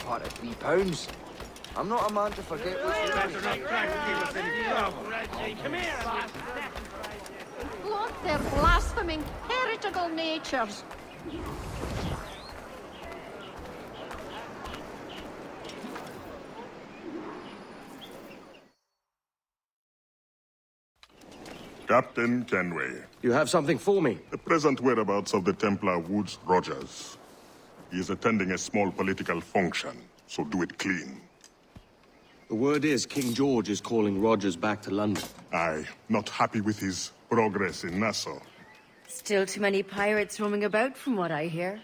part of £3. I'm not a man to forget what's Flaunt their blaspheming, heretical natures. Captain Kenway. You have something for me? The present whereabouts of the Templar Woods Rogers. He is attending a small political function, so do it clean. The word is King George is calling Rogers back to London. Aye, not happy with his progress in Nassau. Still too many pirates roaming about, from what I hear.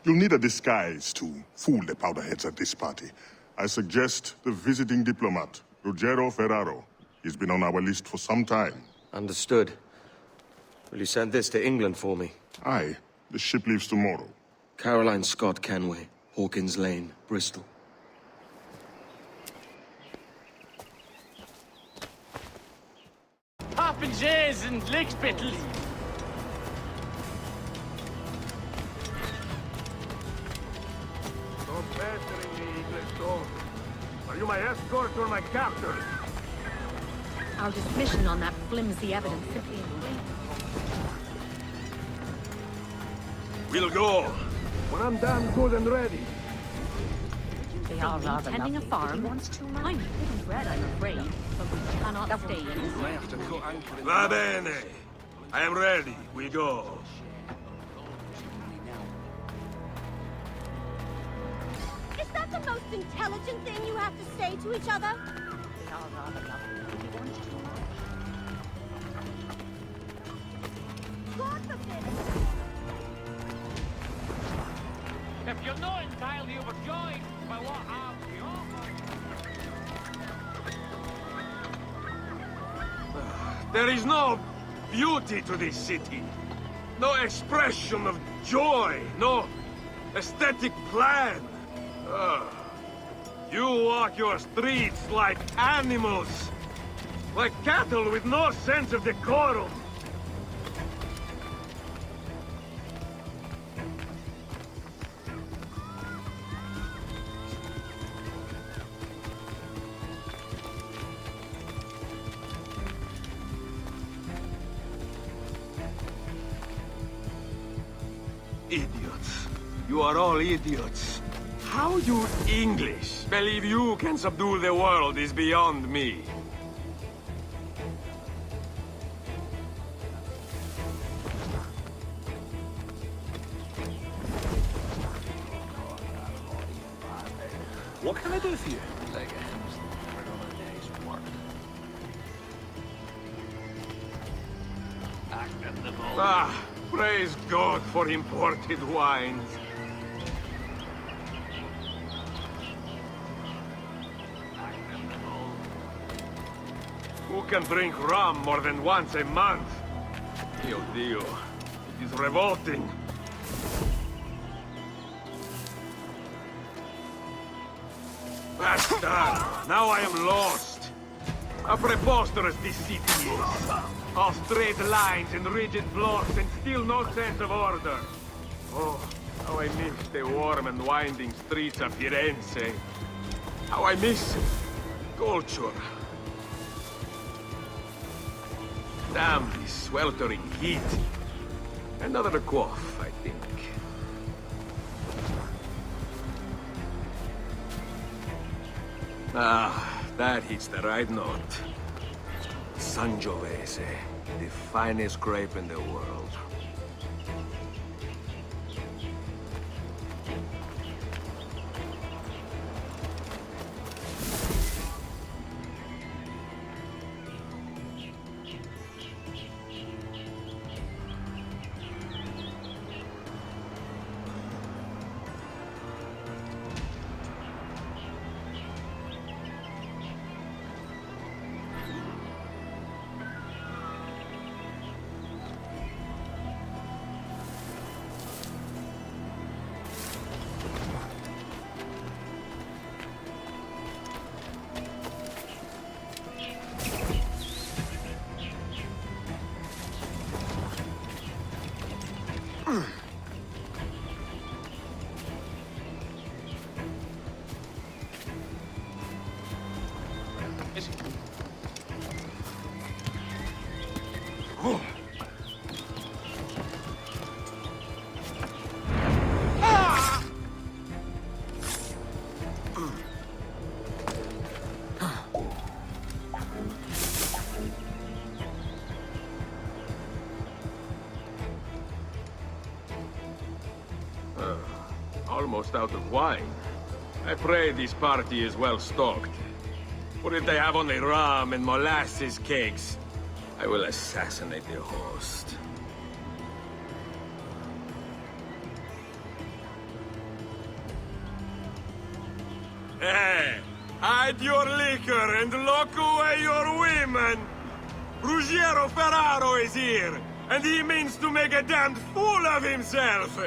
You'll need a disguise to fool the powderheads at this party. I suggest the visiting diplomat, Ruggiero Ferraro. He's been on our list for some time. Understood. Will you send this to England for me? Aye, the ship leaves tomorrow. Caroline Scott Kenway, Hawkins Lane, Bristol. Popinjays and lickspittles. Don't pestering me, English dog. Are you my escort or my captor? Our dismission on that flimsy evidence simply inflamed. We'll go. When I'm damn good and ready. They are rather tending a farm. I'm pretty bred, I'm afraid, but we cannot stay in this. Va bene. I am ready. We go. Is that the most intelligent thing you have to say to each other? They are rather lovely. God forbid. If you're not entirely overjoyed by what I've to offer. There is no beauty to this city. No expression of joy. No aesthetic plan. You walk your streets like animals. Like cattle with no sense of decorum. Idiots. You are all idiots. How you English believe you can subdue the world is beyond me. What can I do for you? Ah, praise God for imported wines. Who can drink rum more than once a month? Dio Dio, it is revolting. Bastard! Now I am lost. How preposterous this city is. All straight lines and rigid blocks and still no sense of order. Oh, how I miss the warm and winding streets of Firenze. How I miss culture. Damn this sweltering heat. Another quaff, I think. Ah, that hits the right note. Sangiovese, the finest grape in the world. almost out of wine. I pray this party is well stocked. For if they have only rum and molasses cakes, I will assassinate their host. Hey, hide your liquor and lock away your women! Ruggiero Ferraro is here, and he means to make a damned fool of himself!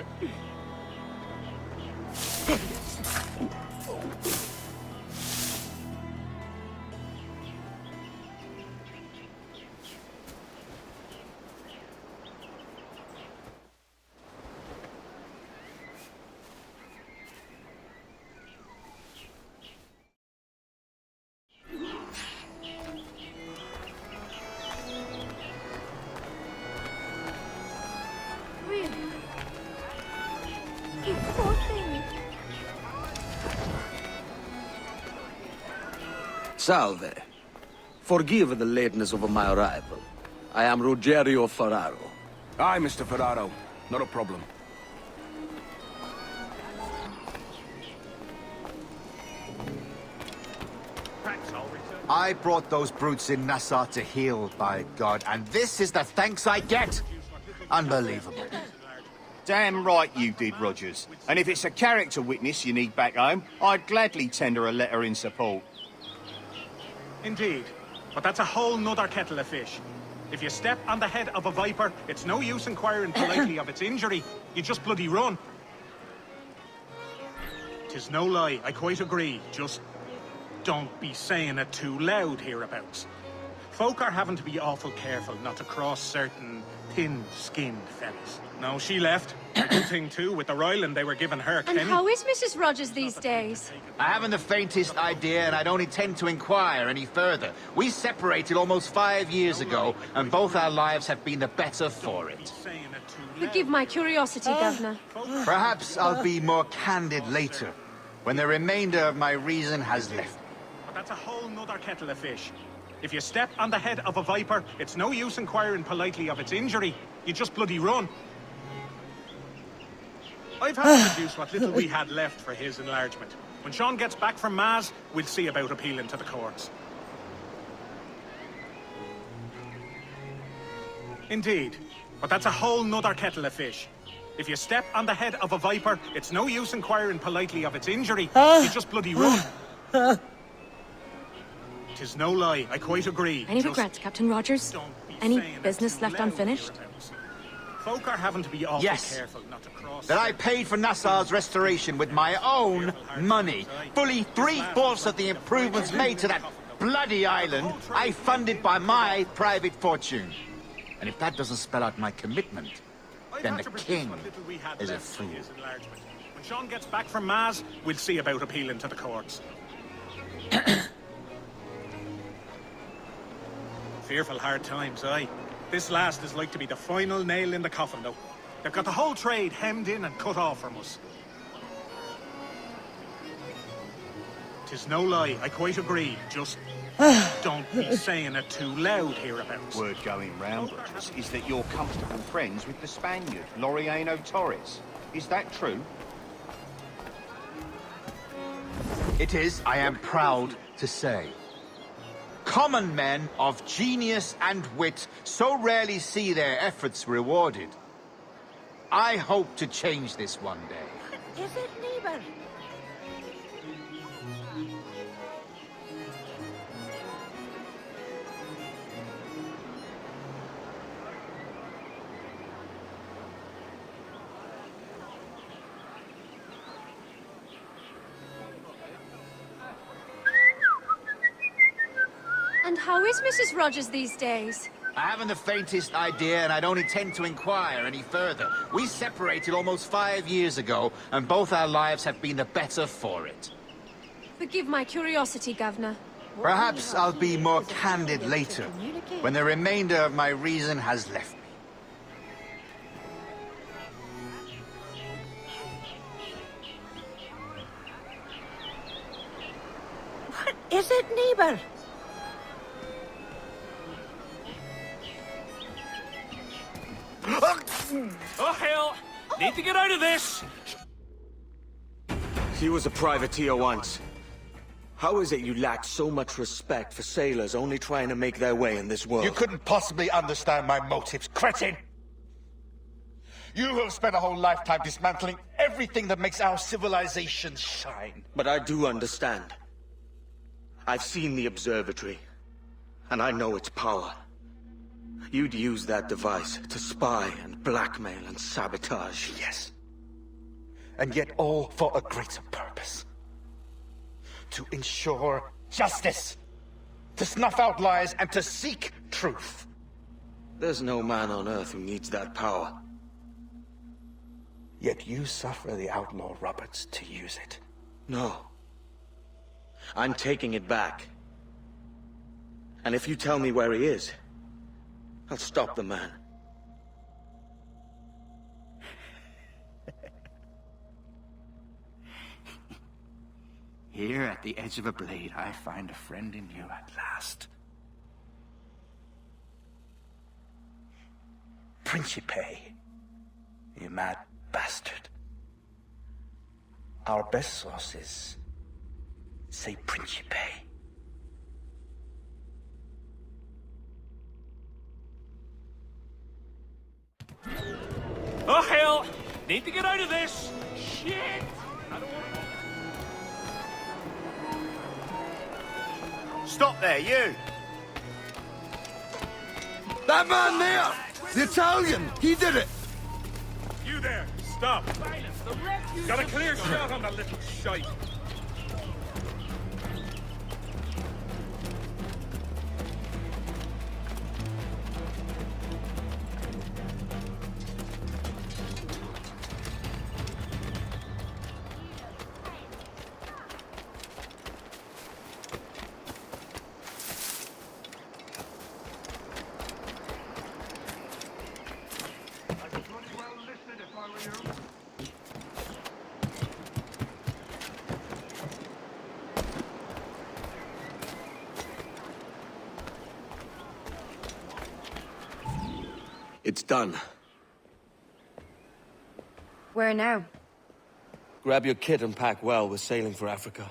Really? You poor thing. Salve. Forgive the lateness of my arrival. I am Ruggiero Ferraro. Aye, Mr. Ferraro. Not a problem. I brought those brutes in Nassau to heal, by God, and this is the thanks I get? Unbelievable. Damn right you did, Rogers. And if it's a character witness you need back home, I'd gladly tender a letter in support. Indeed. But that's a whole nother kettle of fish. If you step on the head of a viper, it's no use inquiring politely of its injury. You just bloody run. 'Tis no lie, I quite agree. Just don't be saying it too loud hereabouts. Folk are having to be awful careful not to cross certain thin-skinned fellas. No, she left. A good thing, too, with the riling they were giving her, And Kenny. how is Mrs. Rogers these days? I haven't the faintest idea, and I don't intend to inquire any further. We separated almost 5 years ago, and both our lives have been the better for it. Forgive my curiosity, Governor. Perhaps I'll be more candid later, when the remainder of my reason has left me. But that's a whole nother kettle of fish. If you step on the head of a viper, it's no use inquiring politely of its injury. You just bloody run. I've had to reduce what little we had left for his enlargement. When Sean gets back from Maz, we'll see about appealing to the courts. Indeed. But that's a whole nother kettle of fish. If you step on the head of a viper, it's no use inquiring politely of its injury. You just bloody run. 'Tis no lie, I quite agree. Any Just regrets, Captain Rogers? Any business left unfinished? folk are having to be awful Yes. careful not to cross. That I paid for Nassau's restoration with my own money. Fully 3/4 of the improvements made to that bloody island, I funded by my private fortune. And if that doesn't spell out my commitment, then the king is a fool. When Sean gets back from Maz, we'll see about appealing to the courts. Fearful hard times, aye. This last is like to be the final nail in the coffin, though. They've got the whole trade hemmed in and cut off from us. 'Tis no lie, I quite agree. Just don't be saying it too loud hereabouts. Word going round, Rogers, is that you're comfortable friends with the Spaniard, Laureano Torres. Is that true? It is, I am proud to say. Common men of genius and wit so rarely see their efforts rewarded. I hope to change this one day. Is it, neighbor? And how is Mrs. Rogers these days? I haven't the faintest idea, and I don't intend to inquire any further. We separated almost 5 years ago, and both our lives have been the better for it. Forgive my curiosity, Governor. Perhaps I'll be more candid later, when the remainder of my reason has left me. What is it, neighbor? Oh, hell! Need to get out of this! You was a privateer once. How is it you lack so much respect for sailors only trying to make their way in this world? You couldn't possibly understand my motives, cretin! You have spent a whole lifetime dismantling everything that makes our civilization shine. But I do understand. I've seen the observatory, and I know its power. You'd use that device to spy and blackmail and sabotage. Yes. And yet all for a greater purpose. To ensure justice. To snuff out lies and to seek truth. There's no man on Earth who needs that power. Yet you suffer the outlaw Roberts to use it. No. I'm taking it back. And if you tell me where he is, I'll stop the man. Here at the edge of a blade, I find a friend in you at last. Principe, you mad bastard. Our best sources say Principe. Oh, hell! Need to get out of this! Shit! I don't want to... Stop there, you! That man there! The Italian! He did it! You there! Stop! Silence! The refuge... Got a clear shot on that little shite! It's done. Where now? Grab your kit and pack well. We're sailing for Africa.